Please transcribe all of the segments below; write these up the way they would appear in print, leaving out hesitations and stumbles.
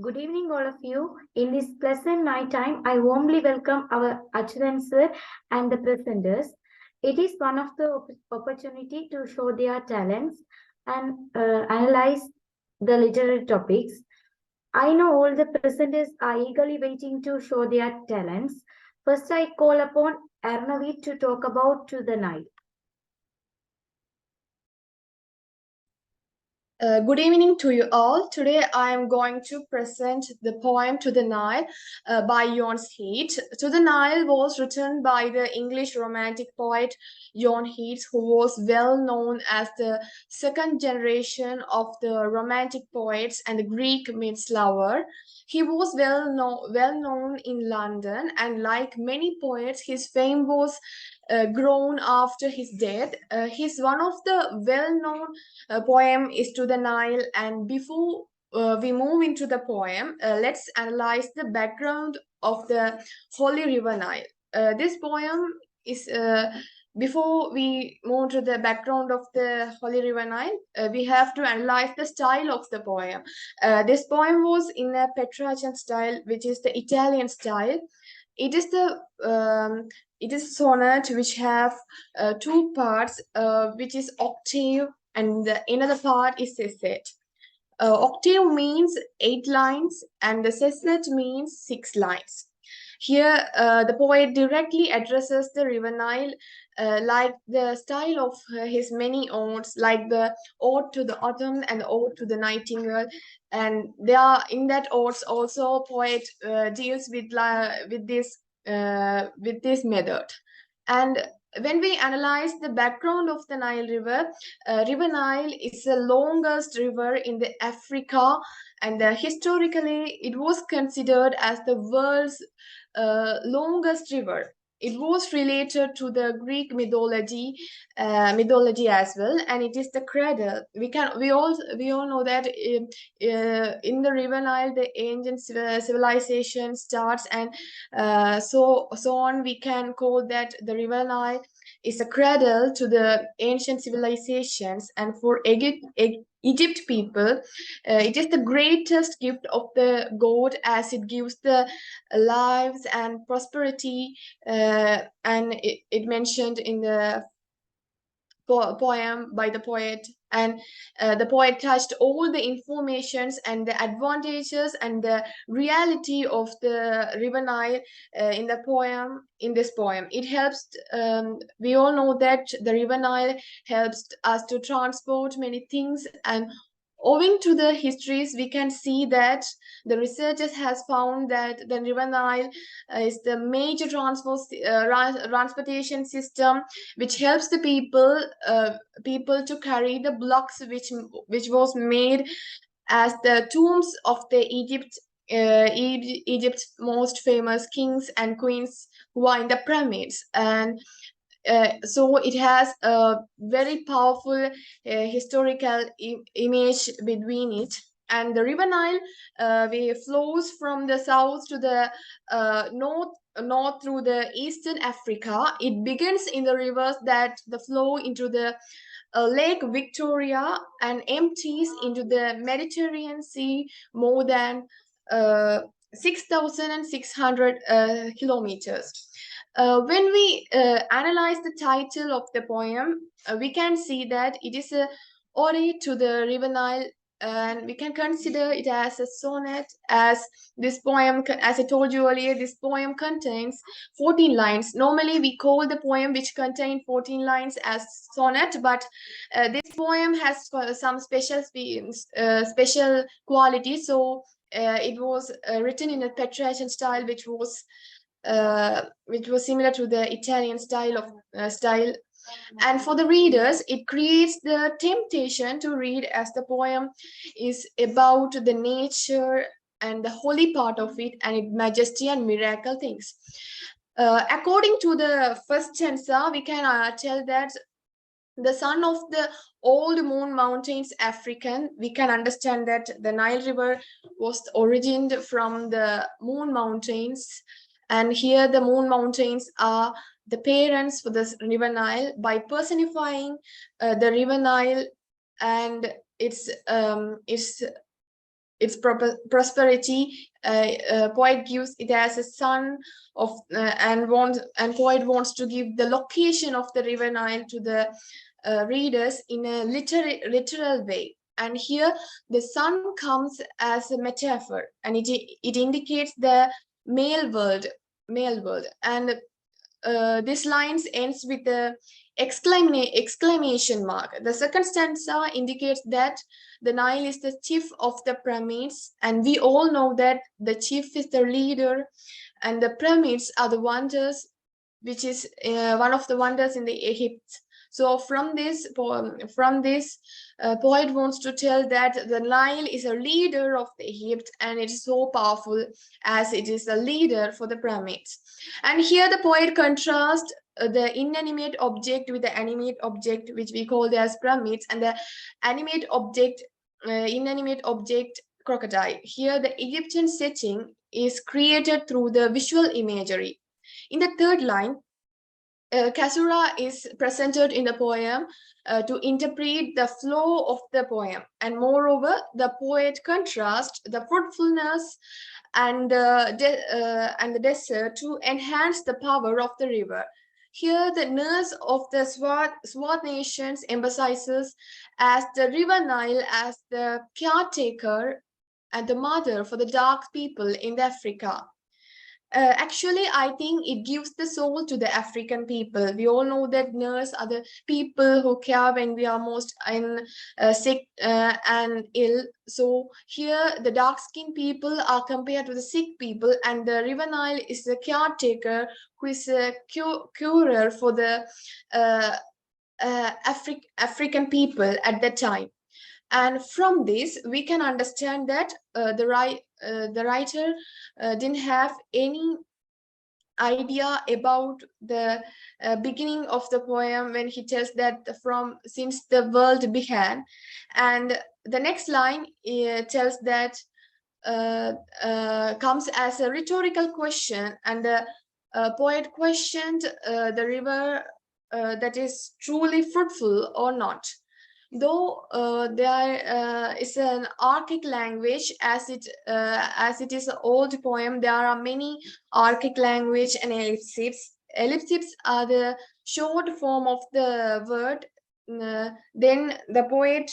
Good evening, all of you. In this pleasant night time, I warmly welcome our Y.Atchuthan sir and the presenters. It is one of the opportunity to show their talents and analyze the literary topics. I know all the presenters are eagerly waiting to show their talents. First, I call upon Arnavi to talk about To the Nile. Good evening to you all. Today I am going to present the poem To the Nile by John Keats. To the Nile was written by the English romantic poet John Keats, who was well known as the second generation of the romantic poets and the Greek myths lover. He was well known in London, and like many poets, his fame was grown after his death. He's one of the well-known poem is To the Nile. And before we move into the poem, let's analyze the background of the Holy River Nile. This poem is before we move to the background of the Holy River Nile, we have to analyze the style of the poem. This poem was in a Petrarchan style, which is the Italian style. It is the it is sonnet which have two parts, which is octave, and the another part is sestet. Octave means 8 lines, and the sestet means 6 lines. Here, the poet directly addresses the river Nile, like the style of his many odes, like the ode to the autumn and the ode to the nightingale. And they are in that odes also poet deals with this method. And when we analyze the background of the Nile River, River Nile is the longest river in the Africa, and historically it was considered as the world's longest river. It was related to the Greek mythology as well, and it is the cradle. We all know that in the River Nile, the ancient civilization starts, and so on. We can call that the River Nile is a cradle to the ancient civilizations, and for Egypt people, it is the greatest gift of the god, as it gives the lives and prosperity, and it mentioned in the poem by the poet. And the poet touched all the informations and the advantages and the reality of the River Nile in the poem. In this poem, it helps, we all know that the River Nile helps us to transport many things, and owing to the histories we can see that the researchers has found that the River Nile is the major transportation system, which helps the people to carry the blocks which was made as the tombs of the Egypt's most famous kings and queens who are in the pyramids. And so it has a very powerful historical image between it. And the River Nile flows from the south to the north through the eastern Africa. It begins in the rivers that the flow into the Lake Victoria and empties into the Mediterranean Sea more than 6,600 kilometers. When we analyze the title of the poem, we can see that it is a ode to the River Nile, and we can consider it as a sonnet, as this poem, as I told you earlier, this poem contains 14 lines. Normally we call the poem which contain 14 lines as sonnet, but this poem has some special qualities. So it was written in a Petrarchan style, which was similar to the Italian style. And for the readers, it creates the temptation to read, as the poem is about the nature and the holy part of it, and its majesty and miracle things. According to the first stanza, we can tell that the son of the old moon mountains African. We can understand that the Nile River was origined from the moon mountains, and here the moon mountains are the parents for the River Nile. By personifying the River Nile and its its prosperity. Poet gives it as a son of, and poet wants to give the location of the river Nile to the readers in a literal way. And here the sun comes as a metaphor, and it indicates the male world, and this line ends with the exclamation mark. The second stanza indicates that the Nile is the chief of the pyramids, and we all know that the chief is the leader, and the pyramids are the wonders, which is one of the wonders in the Egypt. So from this poem, poet wants to tell that the Nile is a leader of the Egypt, and it is so powerful as it is a leader for the pyramids. And here the poet contrasts the inanimate object with the animate object, which we call as pyramids, and the inanimate object, crocodile. Here the Egyptian setting is created through the visual imagery. In the third line, Kasura is presented in the poem to interpret the flow of the poem, and moreover, the poet contrasts the fruitfulness and the desert to enhance the power of the river. Here, the nurse of the Swat nations emphasizes as the river Nile as the caretaker and the mother for the dark people in Africa. Actually, I think it gives the soul to the African people. We all know that nurse are the people who care when we are most sick and ill. So here, the dark-skinned people are compared to the sick people, and the River Nile is the caretaker who is a curer for the African people at that time. And from this, we can understand that the writer didn't have any idea about the beginning of the poem when he tells that from since the world began. And the next line tells that comes as a rhetorical question, and the poet questioned the river that is truly fruitful or not. Though there is an archaic language, as it is an old poem, there are many archaic language and ellipses. Ellipses are the short form of the word. Then the poet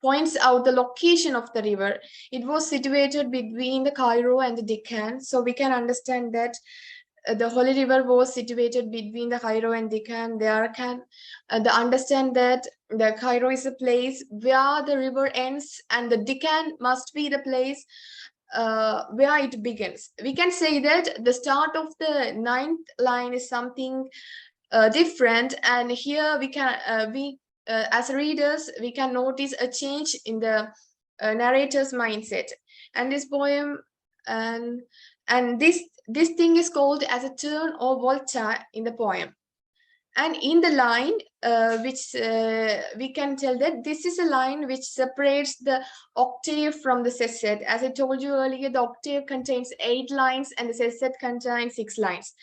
points out the location of the river. It was situated between the Cairo and the Deccan, so we can understand that the Holy River was situated between the Cairo and Deccan. There can understand that the Cairo is a place where the river ends, and the Deccan must be the place where it begins. We can say that the start of the ninth line is something different, and here we can as readers we can notice a change in the narrator's mindset. And this poem and this thing is called as a turn or volta in the poem. And in the line which we can tell that this is a line which separates the octave from the sestet. As I told you earlier, the octave contains 8 lines and the sestet contains 6 lines.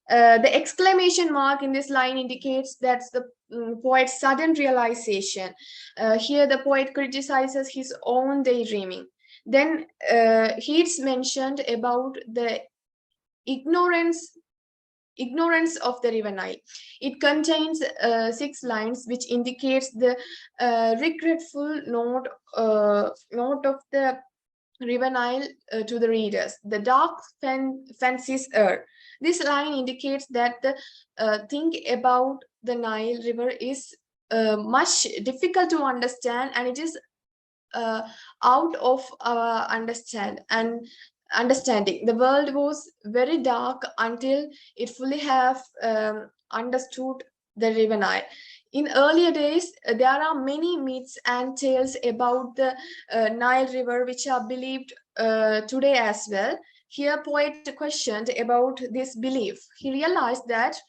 The exclamation mark in this line indicates that's the poet's sudden realization. Here the poet criticizes his own daydreaming. Then Keats mentioned about the ignorance of the river Nile. It contains 6 lines which indicates the regretful note of the river Nile to the readers. The dark fancies err. This line indicates that the think about the Nile river is much difficult to understand, and it is out of our understanding. The world was very dark until it fully have understood the river Nile. In earlier days, there are many myths and tales about the Nile River which are believed today as well. Here, poet questioned about this belief. He realized that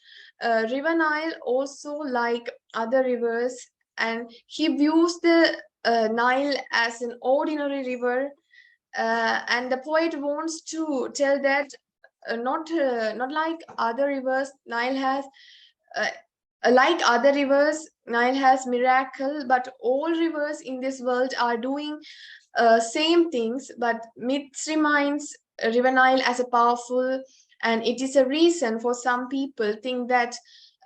River Nile also like other rivers, and he views the Nile as an ordinary river. And the poet wants to tell that not like other rivers, Nile has like other rivers, Nile has miracle, but all rivers in this world are doing same things, but myths reminds River Nile as a powerful, and it is a reason for some people think that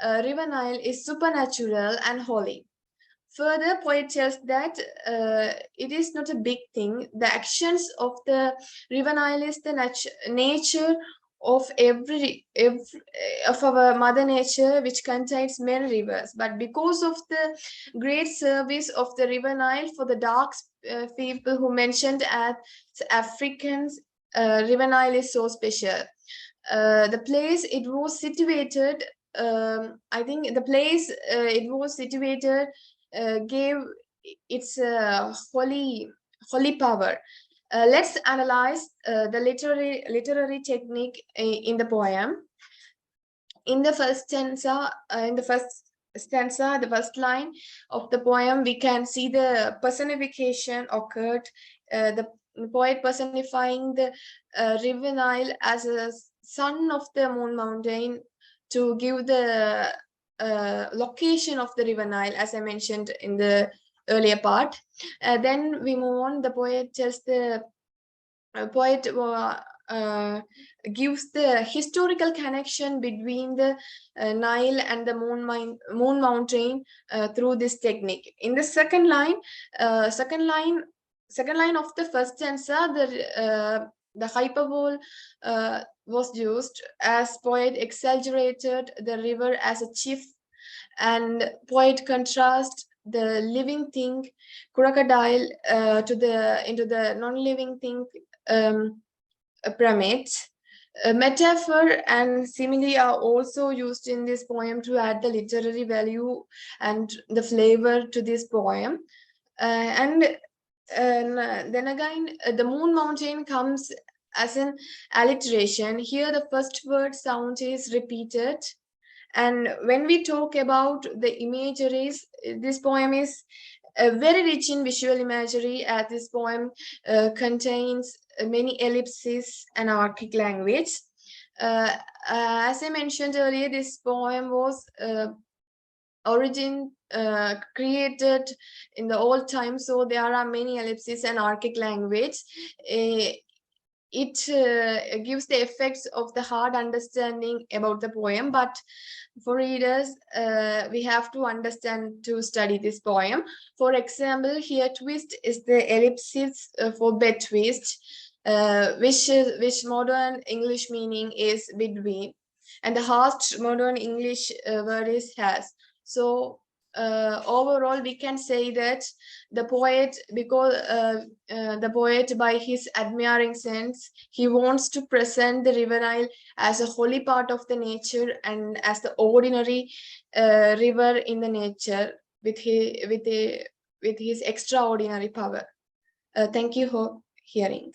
River Nile is supernatural and holy. Further, poet tells that it is not a big thing. The actions of the River Nile is the nature of every of our Mother Nature, which contains many rivers. But because of the great service of the River Nile for the dark people who mentioned as Africans, River Nile is so special. The place it was situated, I think the place it was situated gave its holy power. Let's analyze the literary technique in the poem. In the first stanza, the first line of the poem, we can see the personification occurred. The poet personifying the River Nile as a son of the moon mountain to give the location of the River Nile, as I mentioned in the earlier part. Then we move on. The poet tells the poet gives the historical connection between the Nile and the moon mountain through this technique. In the second line of the first stanza, the hyperbole was used as poet exaggerated the river as a chief, and poet contrast the living thing crocodile into the non-living thing pyramids. Metaphor and simile are also used in this poem to add the literary value and the flavor to this poem. And then again, the moon mountain comes as an alliteration. Here, the first word sound is repeated. And when we talk about the imageries, this poem is very rich in visual imagery, as this poem contains many ellipses and archaic language. As I mentioned earlier, this poem was created in the old time, so there are many ellipses and archaic language. It gives the effects of the hard understanding about the poem, but for readers, we have to understand to study this poem. For example, here twist is the ellipsis for bed twist, which modern English meaning is between, and the harsh modern English word is has. So overall, we can say that the poet, because the poet, by his admiring sense, he wants to present the River Nile as a holy part of the nature and as the ordinary river in the nature with his extraordinary power. Thank you for hearing.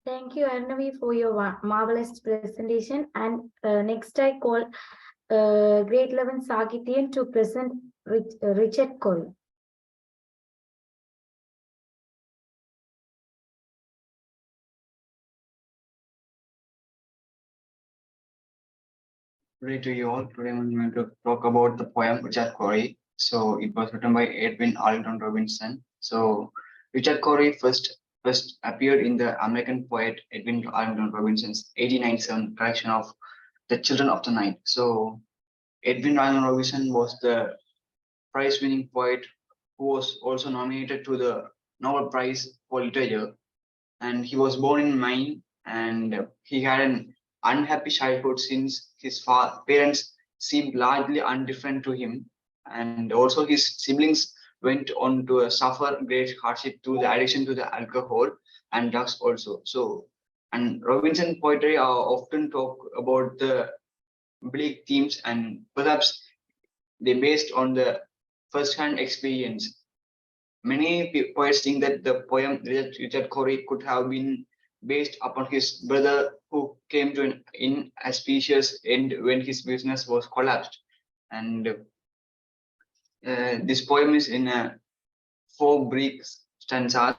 Thank you, Arnavi, for your marvelous presentation. And next, I call grade 11 Sagithian to present Richard Cory. Today to you all. Today I'm going to talk about the poem Richard Cory. So it was written by Edwin Arlington Robinson. So Richard Cory first appeared in the American poet Edwin Arlington Robinson's 1897 collection of The Children of the Night. So Edwin Arlington Robinson was the prize-winning poet who was also nominated to the Nobel Prize for Literature. And he was born in Maine, and he had an unhappy childhood since his parents seemed largely indifferent to him, and also his siblings went on to suffer great hardship through the addiction to the alcohol and drugs also. So, and Robinson poetry often talk about the bleak themes, and perhaps they based on the first-hand experience. Many poets think that the poem Richard Cory could have been based upon his brother who came to an inauspicious end when his business was collapsed. And this poem is in 4 brief stanzas.